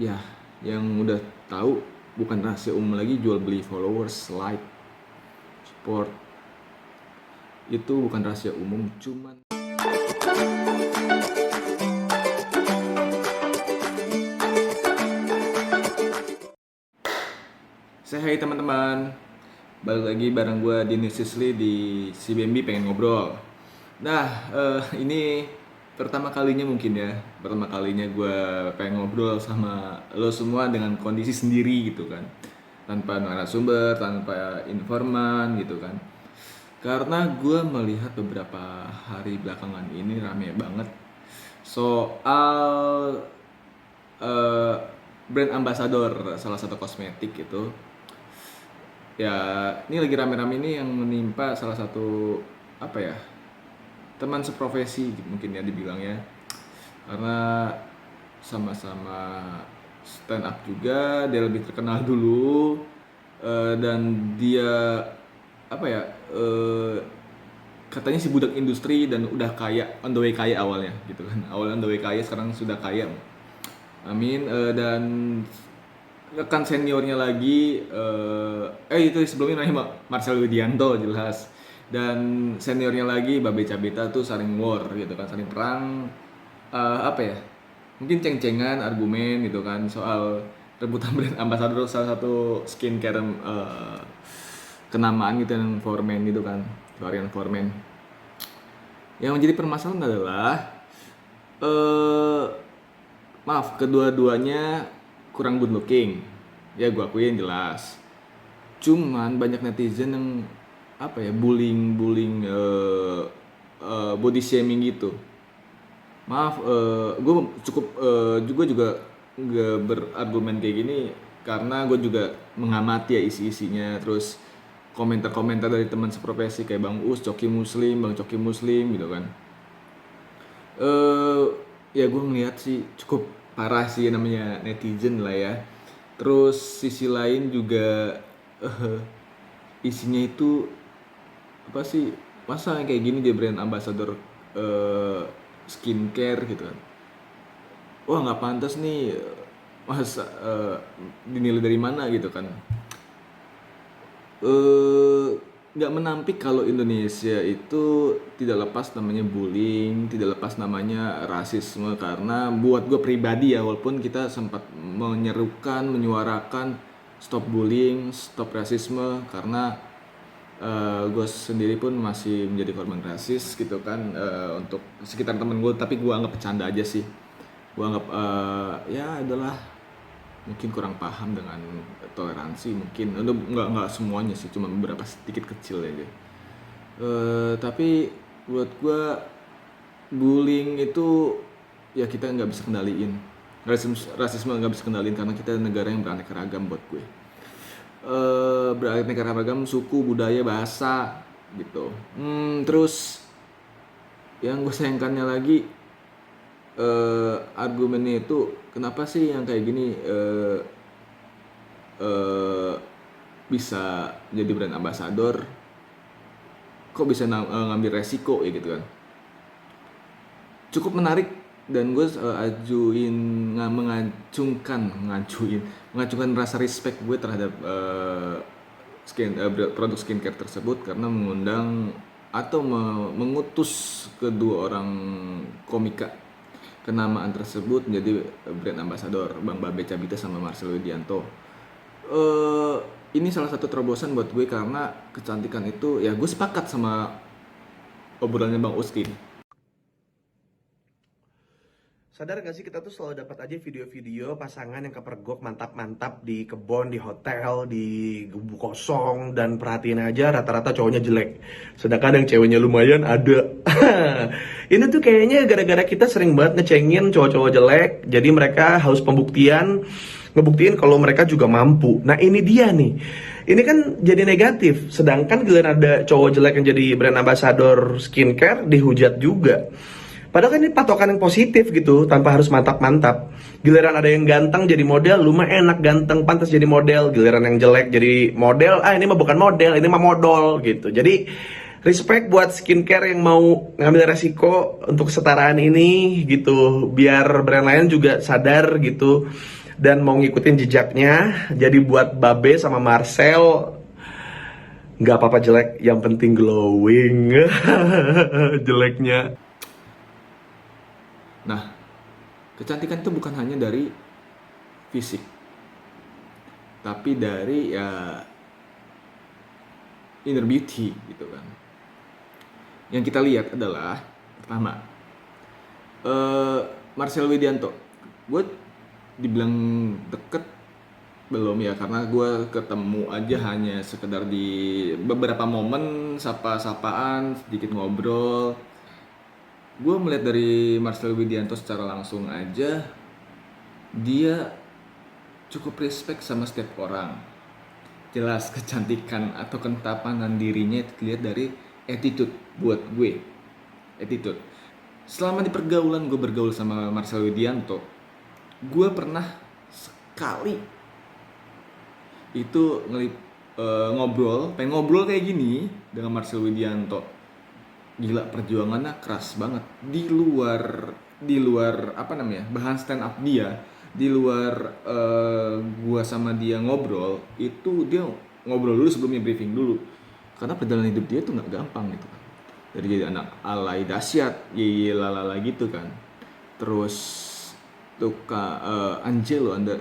Ya, yang udah tahu bukan rahasia umum lagi, jual beli followers, like, support itu bukan rahasia umum, cuman saya hai teman-teman, balik lagi bareng gue Dini Sisli di CBMB pengen ngobrol. Nah, ini pertama kalinya mungkin ya, pertama kalinya gue pengen ngobrol sama lo semua dengan kondisi sendiri gitu kan, tanpa narasumber, tanpa informan gitu kan. Karena gue melihat beberapa hari belakangan ini rame banget soal eh, brand ambassador salah satu kosmetik gitu. Ya, ini lagi rame-rame ini yang menimpa salah satu apa ya, teman seprofesi gitu, mungkin ya dibilangnya, karena sama-sama stand up juga, dia lebih terkenal dulu, dan dia apa ya, katanya si budak industri dan udah kaya, on the way kaya awalnya gitu kan, awalnya on the way kaya, sekarang sudah kaya, amin. Dan rekan seniornya lagi, itu sebelumnya namanya Marcel Widianto jelas, dan seniornya lagi Babe Cabita tuh saling war gitu kan, saling perang, apa ya, mungkin ceng-cengan argumen gitu kan soal rebutan brand ambassador salah satu skincare, kenamaan gitu, yang Formen gitu kan, varian Formen. Yang menjadi permasalahan adalah, eh maaf, kedua-duanya kurang good looking, ya gue akuin jelas. Cuman banyak netizen yang apa ya, bullying body shaming gitu. Maaf, gue cukup, juga nggak berargumen kayak gini karena gue juga mengamati ya isi-isinya, terus komentar-komentar dari teman seprofesi kayak Bang Us, Coki Muslim, Bang Coki Muslim gitu kan. eh Ya gue ngeliat sih cukup parah sih, namanya netizen lah ya. Terus sisi lain juga, eh, isinya itu apa sih, masa yang kayak gini dia brand ambassador skincare gitu kan. Wah, nggak pantas nih, masa dinilai dari mana gitu kan. eh nggak menampik kalau Indonesia itu tidak lepas namanya bullying, tidak lepas namanya rasisme. Karena buat gue pribadi ya, walaupun kita sempat menyerukan, menyuarakan stop bullying, stop rasisme, karena gue sendiri pun masih menjadi korban rasis gitu kan, untuk sekitar temen gue, tapi gue anggap bercanda aja sih. Gue anggap, ya adalah mungkin kurang paham dengan toleransi, mungkin untuk nggak semuanya sih, cuma beberapa sedikit kecil aja. Tapi buat gue bullying itu ya kita nggak bisa kendaliin, rasisme nggak bisa kendaliin karena kita negara yang beraneka ragam. Buat gue, beraneka ragam suku, budaya, bahasa gitu. Terus yang gue sayangkannya lagi, argumennya itu kenapa sih yang kayak gini eh, bisa jadi brand ambassador, kok bisa ngambil resiko ya gitu kan. Cukup menarik, dan gue ajuin, mengacungkan rasa respect gue terhadap produk skincare tersebut, karena mengundang atau mengutus kedua orang komika kenamaan tersebut menjadi brand ambassador, Bang Babe Cabita sama Marcel Widianto. eh ini salah satu terobosan buat gue, karena kecantikan itu ya, gue sepakat sama obrolannya Bang Ustin. Sadar gak sih kita tuh selalu dapat aja video-video pasangan yang kepergok mantap-mantap di kebon, di hotel, di gubu kosong, dan perhatiin aja rata-rata cowoknya jelek. Sedangkan yang ceweknya lumayan ada. Ini tuh kayaknya gara-gara kita sering banget ngecengin cowok-cowok jelek, jadi mereka haus pembuktian, ngebuktiin kalau mereka juga mampu. Nah ini dia nih, ini kan jadi negatif. Sedangkan giliran ada cowok jelek yang jadi brand ambassador skincare, dihujat juga. Padahal kan ini patokan yang positif gitu, tanpa harus mantap-mantap. Giliran ada yang ganteng jadi model, lu mah enak ganteng, pantas jadi model. Giliran yang jelek jadi model, ini mah bukan model, ini mah modal gitu. Jadi respect buat skincare yang mau ngambil resiko untuk kesetaraan ini gitu, biar brand lain juga sadar gitu. dan mau ngikutin jejaknya. Jadi buat Babe sama Marcel, nggak apa-apa jelek, yang penting glowing. Jeleknya. Nah, kecantikan itu bukan hanya dari fisik, tapi dari ya inner beauty gitu kan. Yang kita lihat adalah pertama, Marcel Widianto. Gue dibilang deket belum ya, karena gue ketemu aja hanya sekedar di beberapa momen, sapa-sapaan, sedikit ngobrol. Gue melihat dari Marcel Widianto secara langsung aja, dia cukup respect sama setiap orang. Jelas kecantikan atau ketampanan dirinya itu dilihat dari attitude buat gue. Attitude. Selama di pergaulan gue bergaul sama Marcel Widianto, gue pernah sekali itu pengen ngobrol kayak gini dengan Marcel Widianto. Gila, perjuangannya keras banget di luar apa namanya, bahan stand up dia, di luar gua sama dia ngobrol itu, dia ngobrol dulu sebelumnya, briefing dulu, karena perjalanan hidup dia tuh nggak gampang gitu kan. Dari jadi anak alay dahsyat, lalala gitu kan, terus tuh Angelo, anda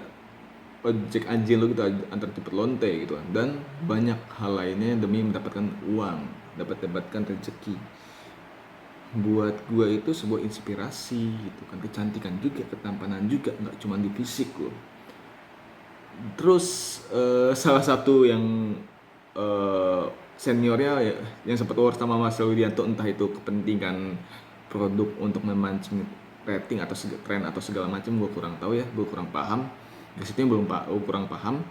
ojek Angelo gitu, antar cepet lonte gitu kan, dan banyak hal lainnya demi mendapatkan uang, dapatkan rezeki. Buat gue itu sebuah inspirasi gitu kan, kecantikan juga, ketampanan juga, nggak cuma di fisik loh. Terus salah satu yang seniornya ya, yang sempat war sama Mas Widianto, entah itu kepentingan produk untuk memancing rating atau tren atau segala macam, gue kurang tahu ya, gue kurang paham. Di situ belum kurang paham.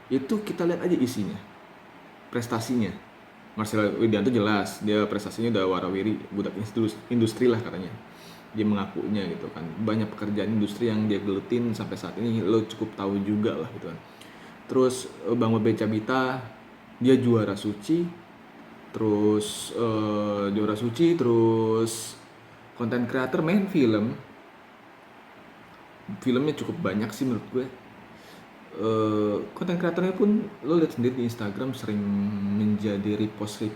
Itu kita lihat aja isinya, prestasinya. Marcel Widianto jelas dia prestasinya udah warawiri, budak industri lah katanya, dia mengakunya gitu kan. Banyak pekerjaan industri yang dia gelutin sampai saat ini, lo cukup tahu juga lah gitu kan. Terus Bang Bobe Cabita, dia juara suci, terus konten creator, main filmnya cukup banyak sih menurut gue. Konten kreatornya pun lo lihat sendiri di Instagram, sering menjadi repost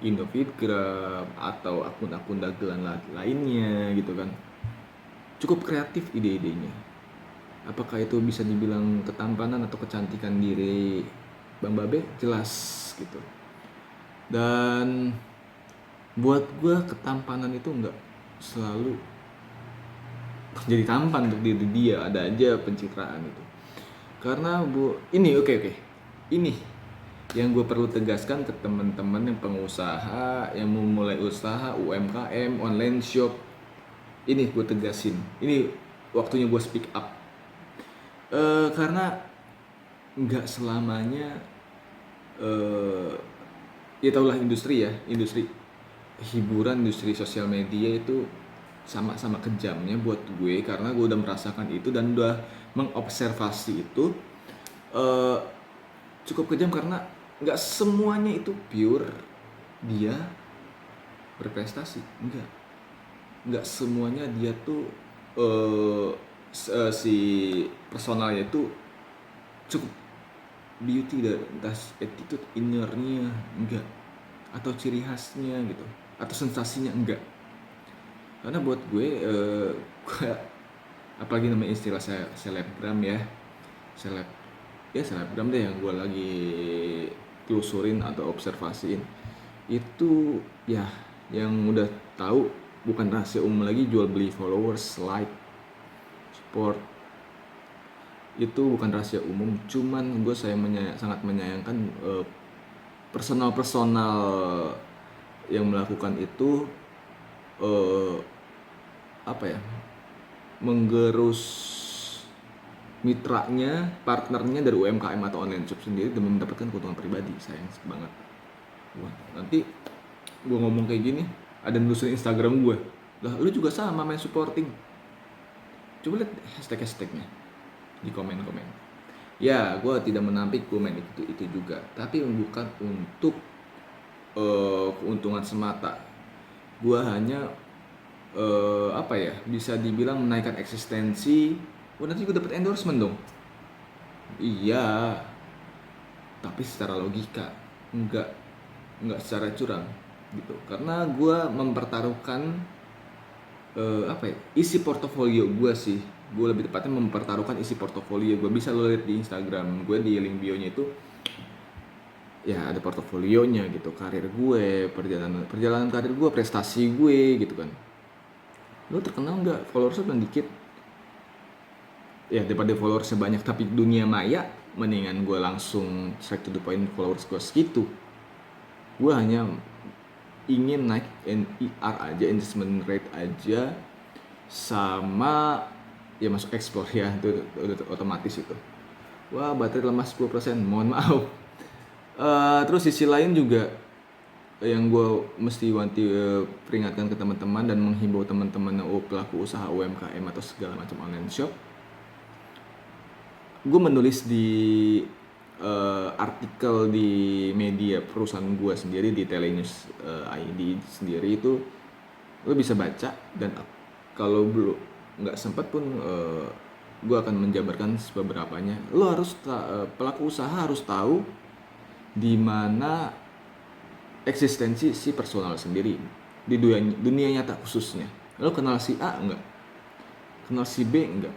Indofitgram atau akun-akun dagelan lainnya gitu kan. Cukup kreatif ide-idenya. Apakah itu bisa dibilang ketampanan atau kecantikan diri Bang Babe? Jelas gitu. Dan buat gue ketampanan itu nggak selalu jadi tampan untuk diri dia, ada aja pencitraan itu. Karena oke, ini yang gue perlu tegaskan ke teman-teman yang pengusaha, yang mau mulai usaha UMKM, online shop. Ini gue tegasin, ini waktunya gue speak up. Karena nggak selamanya ya taulah industri hiburan, industri sosial media itu sama-sama kejamnya buat gue, karena gue udah merasakan itu dan udah mengobservasi itu. Cukup kejam karena nggak semuanya itu pure dia berprestasi, nggak semuanya dia tuh si personalnya itu cukup beauty dan attitude innernya enggak, atau ciri khasnya gitu, atau sensasinya enggak. Karena buat gue apalagi namanya istilah selebgram ya, selebgram deh yang gue lagi telusurin atau observasiin itu ya, yang udah tahu bukan rahasia umum lagi, jual beli followers, like, support, itu bukan rahasia umum. Cuman gue sangat menyayangkan personal yang melakukan itu menggerus mitranya, partnernya dari UMKM atau online shop sendiri demi mendapatkan keuntungan pribadi. Sayang banget. Wah, nanti gue ngomong kayak gini, ada nelusurin Instagram gue, lah lu juga sama main supporting. Coba lihat hashtagnya di komen-komen. Ya, gue tidak menampik gue main itu juga, tapi bukan untuk keuntungan semata. Gue hanya bisa dibilang menaikkan eksistensi oh nanti gue dapet endorsement dong. Iya, tapi secara logika, enggak enggak secara curang gitu. Karena gue mempertaruhkan apa ya, isi portofolio gue sih. Gue lebih tepatnya mempertaruhkan isi portofolio gue. Bisa lo lihat di Instagram gue, di link bio nya itu ya ada portofolionya gitu, karir gue, perjalanan perjalanan karir gue, prestasi gue gitu kan. Lo terkenal nggak, followersnya cuma dikit, ya daripada followersnya banyak tapi dunia maya, mendingan gue langsung straight to the point, followers gue segitu. Gue hanya ingin naik NER aja, engagement rate aja, sama ya masuk explore ya, itu udah otomatis itu. Wah, baterai lemah 10%, mohon maaf. Terus sisi lain juga yang gue mesti wanti peringatkan ke teman-teman dan menghimbau teman-teman pelaku usaha UMKM atau segala macam online shop. Gue menulis di artikel di media perusahaan gue sendiri di Telenews ID sendiri itu, lo bisa baca. Dan kalau belum nggak sempat pun gue akan menjabarkan beberapanya. Lo harus pelaku usaha harus tahu di mana eksistensi si personal sendiri di dunia nyata khususnya. Lo kenal si A enggak? Kenal si B enggak?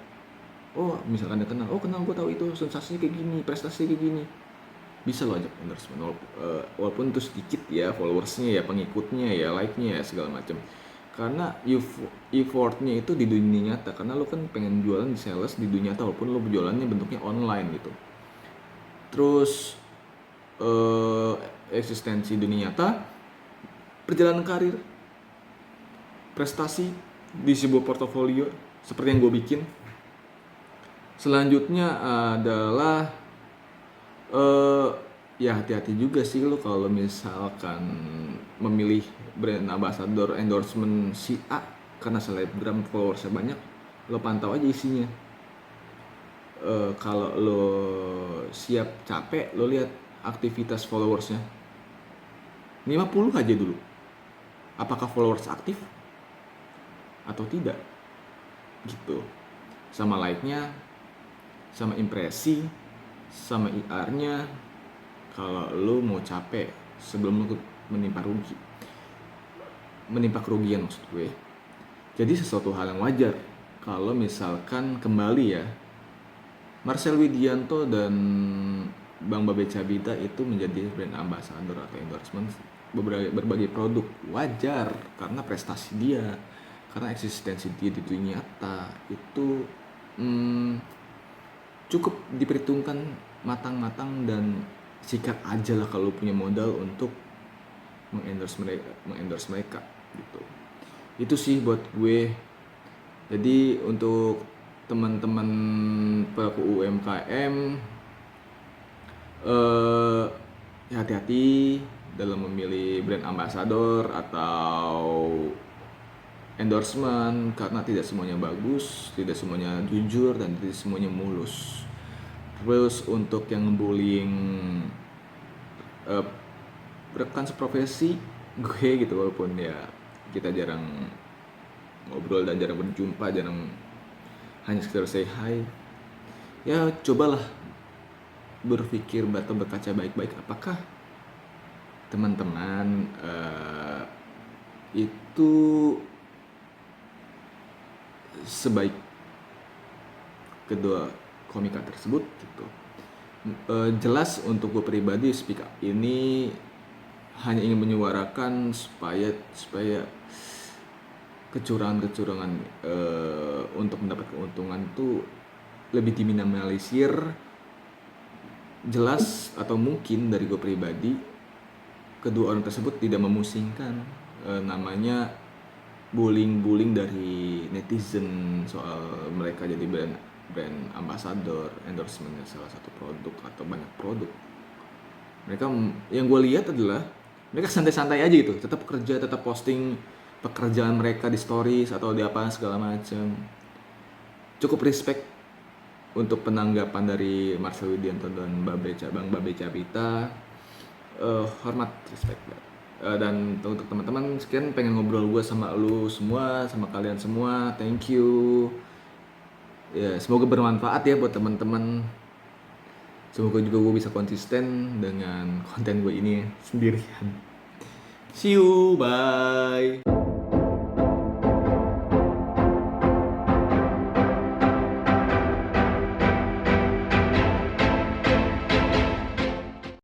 Oh, misalkan dia kenal, oh kenal, gue tahu itu sensasinya kayak gini, prestasinya kayak gini. Bisa lo ajak endorsement, walaupun itu sedikit ya followersnya ya, pengikutnya ya, like-nya ya, segala macam. Karena effortnya itu di dunia nyata, karena lo kan pengen jualan di sales di dunia nyata, walaupun lo berjualannya bentuknya online gitu. Terus eksistensi dunia nyata, perjalanan karir, prestasi di sebuah portofolio seperti yang gue bikin. Selanjutnya adalah ya hati-hati juga sih lo kalau misalkan memilih brand ambassador endorsement si A karena selebgram followersnya banyak. Lo pantau aja isinya. Kalau lo siap capek, lo lihat aktivitas followersnya 50 aja dulu. Apakah followers aktif atau tidak gitu, sama like-nya, sama impresi, sama IR-nya. Kalau lo mau capek sebelum lo menimpa kerugian maksud gue. Jadi sesuatu hal yang wajar kalau misalkan kembali ya, Marcel Widianto dan Bang Babe Cabita itu menjadi brand ambassador atau endorsement berbagai produk. Wajar karena prestasi dia, karena eksistensi dia di dunia nyata itu cukup diperhitungkan matang-matang, dan sikat aja lah kalau punya modal untuk mengendorse mereka gitu. Itu sih buat gue. Jadi untuk teman-teman pelaku UMKM, ya hati-hati dalam memilih brand ambassador atau endorsement, karena tidak semuanya bagus, tidak semuanya jujur, dan tidak semuanya mulus. Terus untuk yang bullying rekan seprofesi gue gitu, walaupun ya kita jarang ngobrol dan jarang berjumpa, jarang, hanya sekedar say hi, ya cobalah berpikir atau berkaca baik-baik, apakah teman-teman itu sebaik kedua komika tersebut gitu. Jelas untuk gue pribadi, speak up ini hanya ingin menyuarakan supaya kecurangan untuk mendapat keuntungan itu lebih diminimalisir. Jelas atau mungkin dari gue pribadi, kedua orang tersebut tidak memusingkan namanya bullying dari netizen soal mereka jadi brand ambassador, endorsementnya salah satu produk atau banyak produk. Mereka, yang gue lihat adalah mereka santai-santai aja gitu, tetap kerja, tetap posting pekerjaan mereka di stories atau di apa segala macam. Cukup respect untuk penanggapan dari Marcel Widianto dan Bang Babe Cabita. Hormat, respect. Dan untuk teman-teman sekian, pengen ngobrol gue sama lu semua, sama kalian semua. Thank you. Ya, semoga bermanfaat ya buat teman-teman. Semoga juga gue bisa konsisten dengan konten gue ini sendirian. See you, bye.